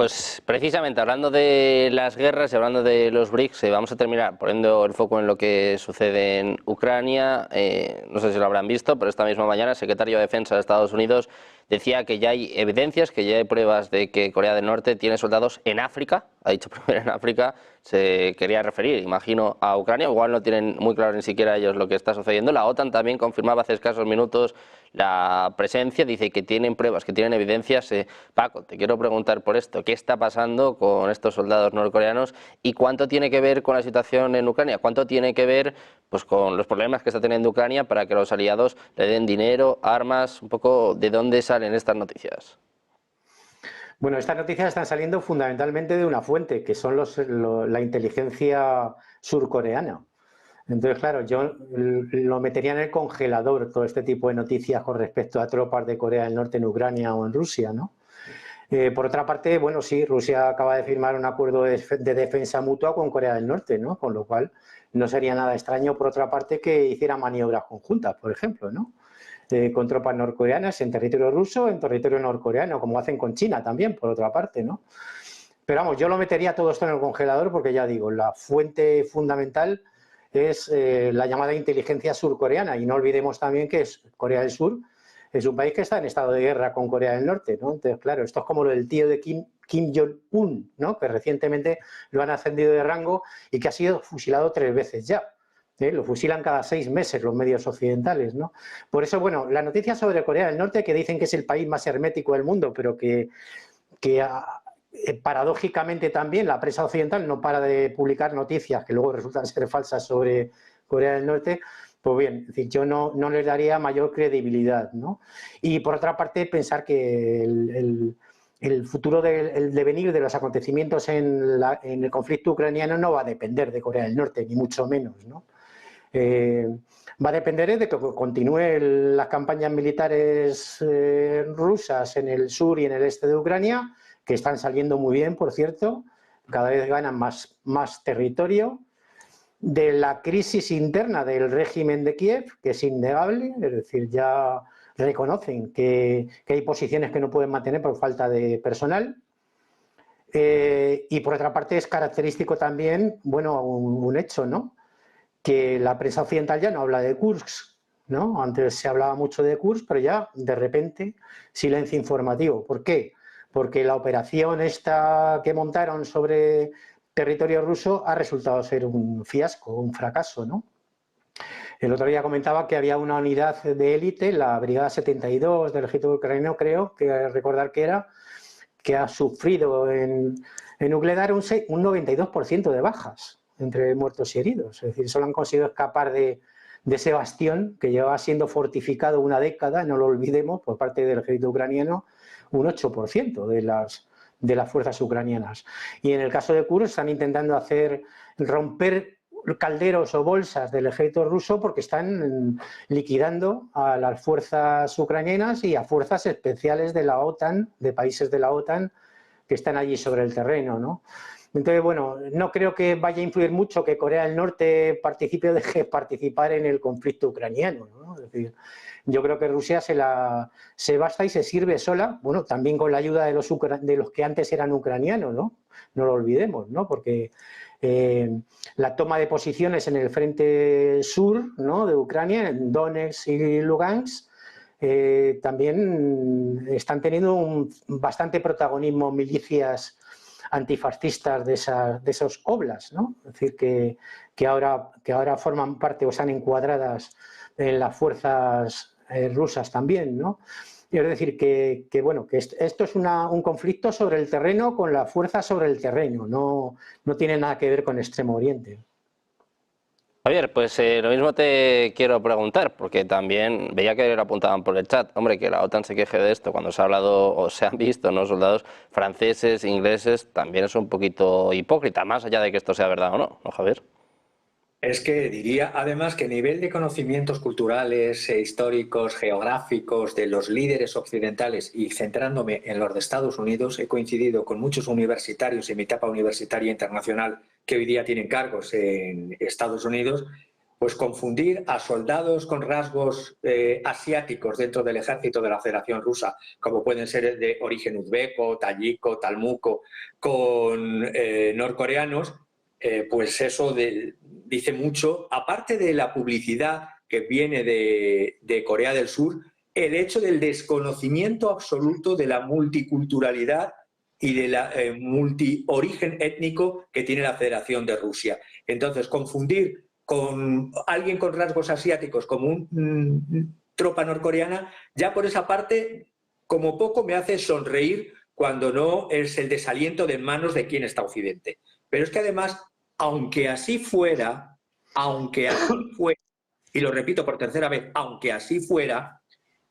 Pues precisamente hablando de las guerras y hablando de los BRICS, vamos a terminar poniendo el foco en lo que sucede en Ucrania. No sé si lo habrán visto, pero esta misma mañana el secretario de Defensa de Estados Unidos decía que ya hay evidencias, que ya hay pruebas de que Corea del Norte tiene soldados en África. Ha dicho primero en África, se quería referir, imagino, a Ucrania. Igual no tienen muy claro ni siquiera ellos lo que está sucediendo. La OTAN también confirmaba hace escasos minutos la presencia, dice que tienen pruebas, que tienen evidencias. Paco, te quiero preguntar por esto, ¿qué está pasando con estos soldados norcoreanos y cuánto tiene que ver con la situación en Ucrania? ¿Cuánto tiene que ver pues, con los problemas que está teniendo Ucrania para que los aliados le den dinero, armas? Un poco de dónde salen estas noticias. Bueno, estas noticias están saliendo fundamentalmente de una fuente, que son la inteligencia surcoreana. Entonces, claro, yo lo metería en el congelador todo este tipo de noticias con respecto a tropas de Corea del Norte en Ucrania o en Rusia, ¿no? Por otra parte, bueno, sí, Rusia acaba de firmar un acuerdo de defensa mutua con Corea del Norte, ¿no? Con lo cual no sería nada extraño, por otra parte, que hiciera maniobras conjuntas, por ejemplo, ¿no? Con tropas norcoreanas en territorio ruso, en territorio norcoreano, como hacen con China también, por otra parte, ¿no? Pero vamos, yo lo metería todo esto en el congelador porque ya digo, la fuente fundamental es la llamada inteligencia surcoreana, y no olvidemos también que Corea del Sur es un país que está en estado de guerra con Corea del Norte, ¿no? Entonces, claro, esto es como lo del tío de Kim Jong-un, ¿no? Que recientemente lo han ascendido de rango y que ha sido fusilado 3 veces ya. Lo fusilan cada 6 meses los medios occidentales, ¿no? Por eso, bueno, la noticia sobre Corea del Norte, que dicen que es el país más hermético del mundo, pero que paradójicamente también la prensa occidental no para de publicar noticias que luego resultan ser falsas sobre Corea del Norte. Pues bien, es decir, yo no les daría mayor credibilidad, ¿no? Y por otra parte, pensar que el futuro el devenir de los acontecimientos en el conflicto ucraniano no va a depender de Corea del Norte, ni mucho menos, ¿no? Va a depender de que continúen las campañas militares rusas en el sur y en el este de Ucrania, que están saliendo muy bien, por cierto, cada vez ganan más territorio, de la crisis interna del régimen de Kiev, que es innegable, es decir, ya reconocen que hay posiciones que no pueden mantener por falta de personal. Y por otra parte es característico también, bueno, un hecho, ¿no? Que la prensa occidental ya no habla de Kursk, ¿no? Antes se hablaba mucho de Kursk, pero ya de repente silencio informativo. ¿Por qué? Porque la operación esta que montaron sobre territorio ruso ha resultado ser un fiasco, un fracaso, ¿no? El otro día comentaba que había una unidad de élite, la Brigada 72 del ejército ucraniano, creo, que recordar que era, que ha sufrido en Nucledar un 92% de bajas entre muertos y heridos. Es decir, solo han conseguido escapar de ese bastión que llevaba siendo fortificado una década, no lo olvidemos, por parte del ejército ucraniano, un 8% de las fuerzas ucranianas. Y en el caso de Kursk están intentando romper calderos o bolsas del ejército ruso porque están liquidando a las fuerzas ucranianas y a fuerzas especiales de la OTAN, de países de la OTAN, que están allí sobre el terreno, ¿no? Entonces, bueno, no creo que vaya a influir mucho que Corea del Norte participe o deje de participar en el conflicto ucraniano, ¿no? Es decir, yo creo que Rusia se basta y se sirve sola, bueno, también con la ayuda de los que antes eran ucranianos, ¿no? No lo olvidemos, ¿no? Porque la toma de posiciones en el frente sur, ¿no?, de Ucrania, en Donetsk y Lugansk, también están teniendo un bastante protagonismo milicias antifascistas de esos oblasts, ¿no? Es decir, que ahora forman parte o están encuadradas en las fuerzas rusas también, ¿no? Es decir, que esto es un conflicto sobre el terreno con la fuerza sobre el terreno, no tiene nada que ver con Extremo Oriente. Javier, pues lo mismo te quiero preguntar, porque también veía que lo apuntaban por el chat, hombre, que la OTAN se queje de esto cuando se ha hablado o se han visto, ¿no?, soldados franceses, ingleses, también es un poquito hipócrita, más allá de que esto sea verdad o no, ¿no, Javier? Es que diría además que a nivel de conocimientos culturales, históricos, geográficos de los líderes occidentales y centrándome en los de Estados Unidos, he coincidido con muchos universitarios en mi etapa universitaria internacional que hoy día tienen cargos en Estados Unidos pues confundir a soldados con rasgos asiáticos dentro del ejército de la Federación Rusa, como pueden ser de origen uzbeco, tayiko, talmuco, con norcoreanos, pues eso dice mucho, aparte de la publicidad que viene de Corea del Sur, el hecho del desconocimiento absoluto de la multiculturalidad y de la multiorigen étnico que tiene la Federación de Rusia. Entonces, confundir con alguien con rasgos asiáticos como un tropa norcoreana, ya por esa parte, como poco me hace sonreír cuando no es el desaliento de manos de quien está Occidente. Pero es que además, aunque así fuera, y lo repito por tercera vez, aunque así fuera,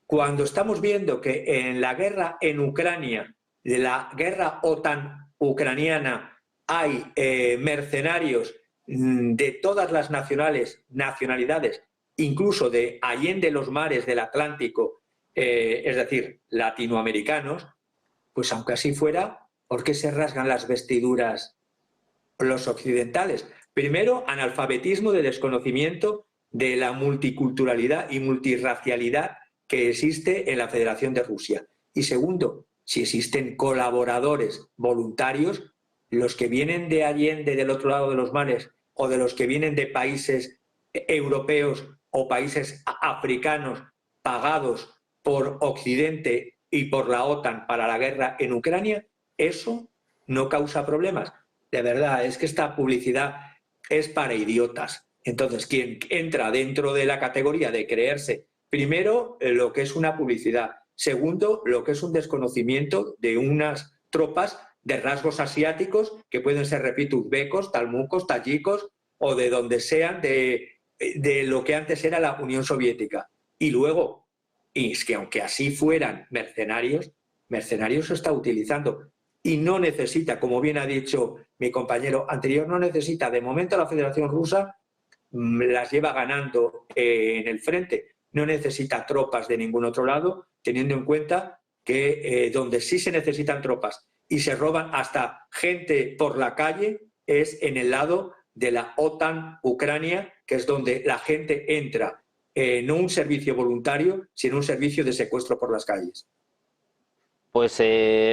cuando estamos viendo que en la guerra en Ucrania, de la guerra OTAN ucraniana, hay mercenarios de todas las nacionalidades, incluso de allende los mares del Atlántico, es decir, latinoamericanos, pues aunque así fuera, ¿por qué se rasgan las vestiduras los occidentales? Primero, analfabetismo de desconocimiento de la multiculturalidad y multirracialidad que existe en la Federación de Rusia. Y segundo, si existen colaboradores voluntarios, los que vienen de allende, del otro lado de los mares, o de los que vienen de países europeos o países africanos pagados por Occidente y por la OTAN para la guerra en Ucrania, eso no causa problemas. De verdad, es que esta publicidad es para idiotas. Entonces, quien entra dentro de la categoría de creerse, primero, lo que es una publicidad, segundo, lo que es un desconocimiento de unas tropas de rasgos asiáticos que pueden ser, repito, uzbecos, talmucos, tayikos o de donde sean, de lo que antes era la Unión Soviética. Y luego, y es que aunque así fueran mercenarios se está utilizando y no necesita, como bien ha dicho mi compañero anterior, no necesita, de momento la Federación Rusa las lleva ganando en el frente, no necesita tropas de ningún otro lado, teniendo en cuenta que donde sí se necesitan tropas y se roban hasta gente por la calle es en el lado de la OTAN Ucrania, que es donde la gente entra, no un servicio voluntario, sino un servicio de secuestro por las calles. Pues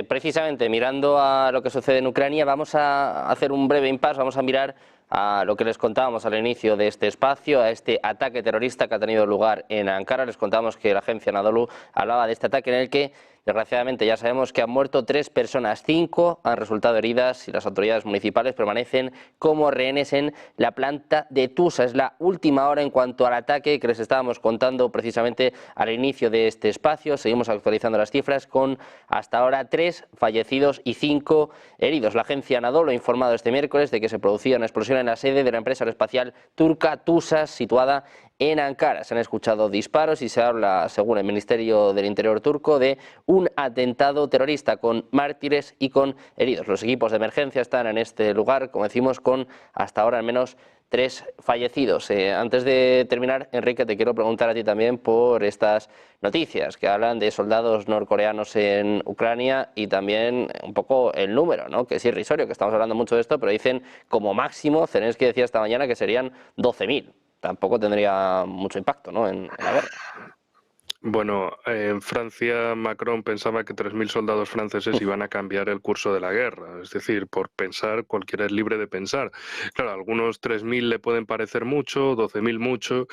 precisamente mirando a lo que sucede en Ucrania, vamos a hacer un breve impasse, vamos a mirar a lo que les contábamos al inicio de este espacio, a este ataque terrorista que ha tenido lugar en Ankara. Les contábamos que la agencia Anadolu hablaba de este ataque en el que, desgraciadamente, ya sabemos que han muerto 3 personas, 5 han resultado heridas y las autoridades municipales permanecen como rehenes en la planta de Tusa. Es la última hora en cuanto al ataque que les estábamos contando precisamente al inicio de este espacio. Seguimos actualizando las cifras con hasta ahora 3 fallecidos y 5 heridos. La agencia Anadolu ha informado este miércoles de que se producía una explosión en la sede de la empresa aeroespacial turca Tusa, situada en Ankara. Se han escuchado disparos y se habla, según el Ministerio del Interior turco, de un atentado terrorista con mártires y con heridos. Los equipos de emergencia están en este lugar, como decimos, con hasta ahora al menos 3 fallecidos. Antes de terminar, Enrique, te quiero preguntar a ti también por estas noticias que hablan de soldados norcoreanos en Ucrania y también un poco el número, ¿no? Que es irrisorio, que estamos hablando mucho de esto, pero dicen como máximo, Zelensky decía esta mañana que serían 12.000. Tampoco tendría mucho impacto, ¿no?, en la guerra. Bueno, en Francia Macron pensaba que 3.000 soldados franceses iban a cambiar el curso de la guerra. Es decir, por pensar, cualquiera es libre de pensar. Claro, a algunos 3.000 le pueden parecer mucho, 12.000 mucho,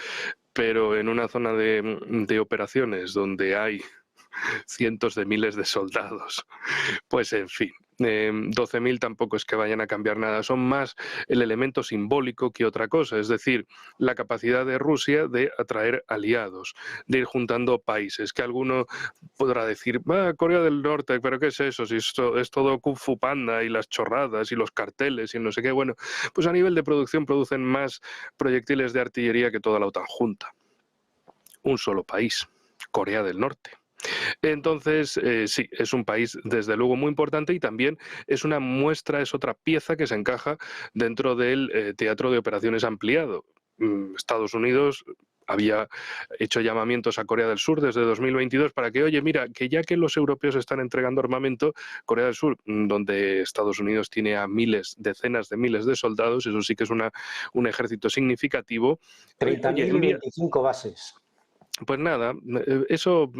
pero en una zona de operaciones donde hay cientos de miles de soldados, pues en fin. 12.000 tampoco es que vayan a cambiar nada, son más el elemento simbólico que otra cosa, es decir, la capacidad de Rusia de atraer aliados, de ir juntando países, que alguno podrá decir, Corea del Norte, pero ¿qué es eso? Si esto es todo Kung Fu Panda y las chorradas y los carteles y no sé qué, bueno, pues a nivel de producción producen más proyectiles de artillería que toda la OTAN junta. Un solo país, Corea del Norte. Entonces, sí, es un país desde luego muy importante y también es una muestra, es otra pieza que se encaja dentro del teatro de operaciones ampliado. Estados Unidos había hecho llamamientos a Corea del Sur desde 2022 para que, oye, mira, que ya que los europeos están entregando armamento, Corea del Sur, donde Estados Unidos tiene a miles, decenas de miles de soldados, eso sí que es un ejército significativo. 30.000 y 25 bases. Pues nada, eso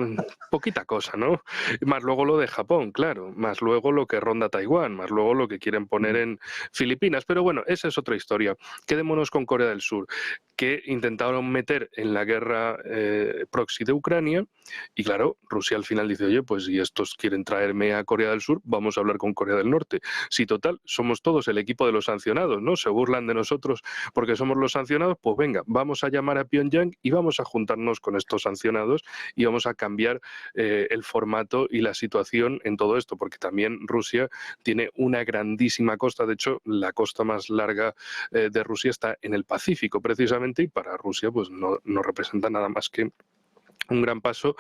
poquita cosa, ¿no? Más luego lo de Japón, claro, más luego lo que ronda Taiwán, más luego lo que quieren poner en Filipinas. Pero bueno, esa es otra historia. Quedémonos con Corea del Sur, que intentaron meter en la guerra proxy de Ucrania y claro, Rusia al final dice, oye, pues si estos quieren traerme a Corea del Sur, vamos a hablar con Corea del Norte. Si total, somos todos el equipo de los sancionados, ¿no? Se burlan de nosotros porque somos los sancionados, pues venga, vamos a llamar a Pyongyang y vamos a juntarnos con estos sancionados y vamos a cambiar el formato y la situación en todo esto, porque también Rusia tiene una grandísima costa, de hecho la costa más larga de Rusia está en el Pacífico precisamente y para Rusia pues no representa nada más que un gran paso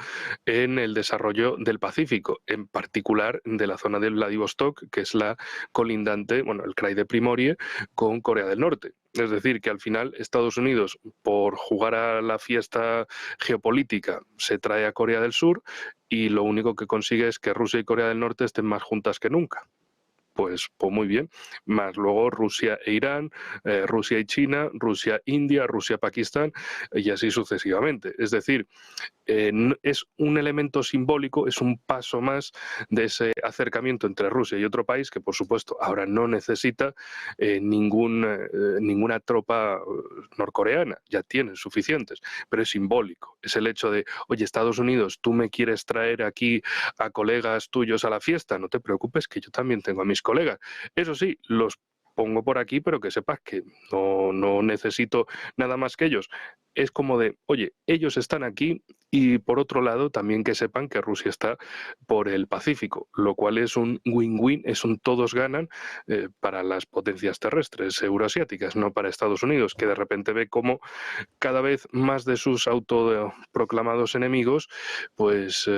en el desarrollo del Pacífico, en particular de la zona de Vladivostok, que es la colindante, bueno, el krai de Primorie, con Corea del Norte. Es decir, que al final Estados Unidos, por jugar a la fiesta geopolítica, se trae a Corea del Sur y lo único que consigue es que Rusia y Corea del Norte estén más juntas que nunca. Pues muy bien, más luego Rusia e Irán, Rusia y China, Rusia, India, Rusia, Pakistán y así sucesivamente. Es decir, es un elemento simbólico, es un paso más de ese acercamiento entre Rusia y otro país que, por supuesto, ahora no necesita ninguna tropa norcoreana, ya tienen suficientes, pero es simbólico. Es el hecho de, oye, Estados Unidos, tú me quieres traer aquí a colegas tuyos a la fiesta, no te preocupes que yo también tengo a mis colegas. Eso sí, los pongo por aquí, pero que sepas que no necesito nada más que ellos. Es como de, oye, ellos están aquí y por otro lado también que sepan que Rusia está por el Pacífico, lo cual es un win-win, es un todos ganan para las potencias terrestres euroasiáticas, no para Estados Unidos, que de repente ve cómo cada vez más de sus autoproclamados enemigos, pues...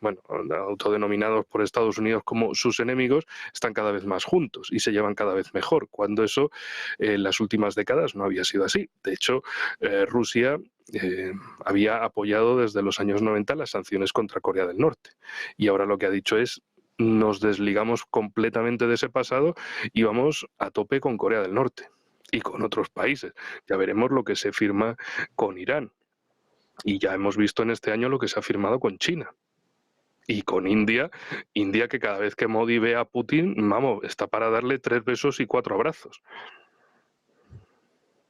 bueno, autodenominados por Estados Unidos como sus enemigos, están cada vez más juntos y se llevan cada vez mejor, cuando eso en las últimas décadas no había sido así. De hecho, Rusia había apoyado desde los años 90 las sanciones contra Corea del Norte y ahora lo que ha dicho es nos desligamos completamente de ese pasado y vamos a tope con Corea del Norte y con otros países. Ya veremos lo que se firma con Irán y ya hemos visto en este año lo que se ha firmado con China. Y con India que cada vez que Modi ve a Putin, vamos, está para darle 3 besos y 4 abrazos.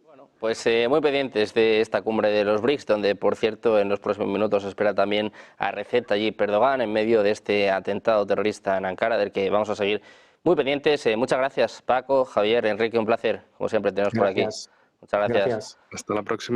Bueno, pues muy pendientes de esta cumbre de los BRICS, donde, por cierto, en los próximos minutos se espera también a Recep Tayyip Erdogan en medio de este atentado terrorista en Ankara, del que vamos a seguir muy pendientes. Muchas gracias, Paco, Javier, Enrique, un placer, como siempre, teneros por aquí. Muchas gracias. Hasta la próxima.